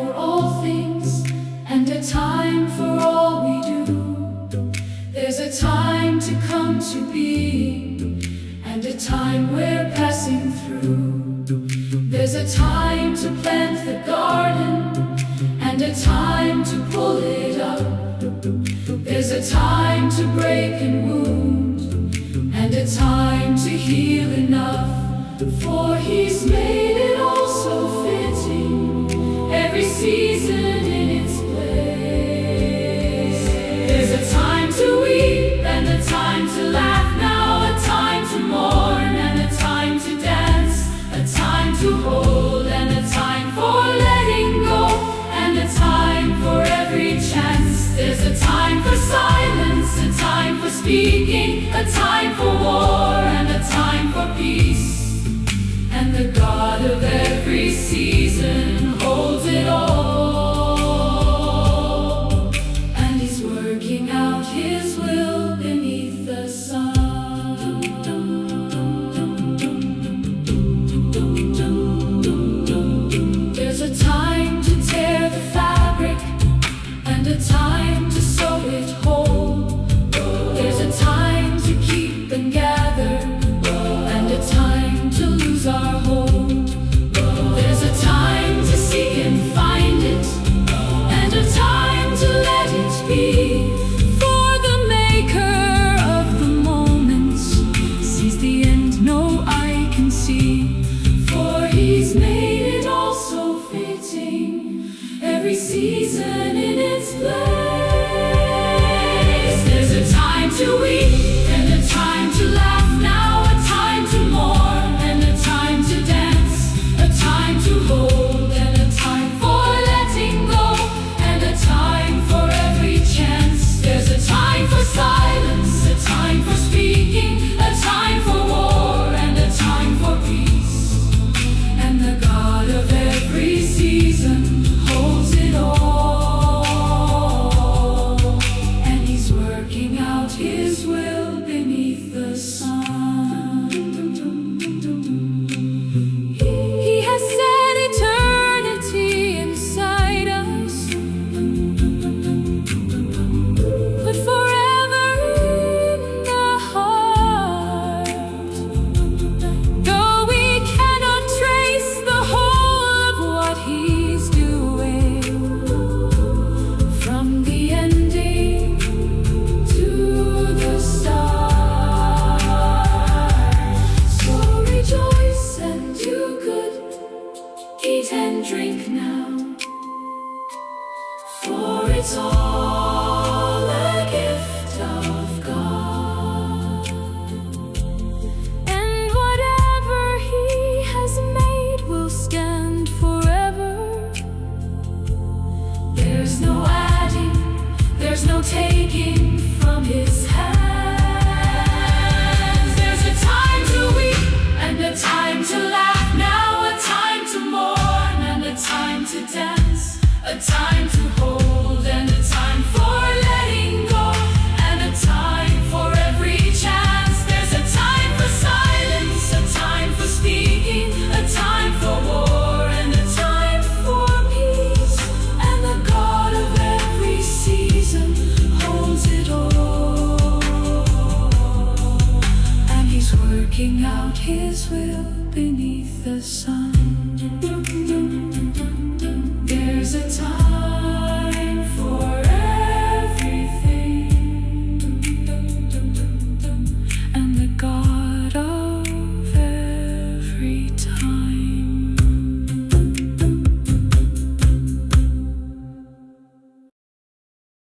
for all things, and a time for all we do. There's a time to come to being, and a time we're passing through. There's a time to plant the garden, and a time to pull it up. There's a time to break and wound, and a time to heal enough. For He's made it all so fitting, every season in its place. There's a time to weep and a time to laugh now, a time to mourn and a time to dance, a time to hold and a time for letting go, and a time for every chance. There's a time for silence, a time for speaking, a time for war and a time for peace. And the God of every season holds it all, and He's working out His will beneath the sun. There's a time to tear the fabric, and a time to sew it whole. There's a time to keep and gather, and a time to lose our hold. There's a time to seek and find it, and a time to let it be. For the maker of the moments sees the end no eye can see. For He's made it all so fitting, every season in its place. There's a time to weep and a time to laugh now, a time to mourn and a time to dance, a time to hold and a time for letting go, and a time for every chance. There's a time for silence, a time for speaking, a time for war and a time for peace. And the God of every season holds it all, and He's working out His will beneath the sun. He has set eternity inside us, put forever in the heart. Though we cannot trace the whole of what He's doing, from the ending to the start. So rejoice and do good, eat and drink now, for it's all a gift of God. And whatever He has made will stand forever. There's no adding, there's no taking from His hands. There's a time to weep and a time to laugh now, a time to mourn and a time to dance, a time to hold and a time for letting go, and a time for every chance. There's a time for silence, a time for speaking, a time for war and a time for peace. And the God of every season holds it all, and He's working out His will beneath the sun. There's a time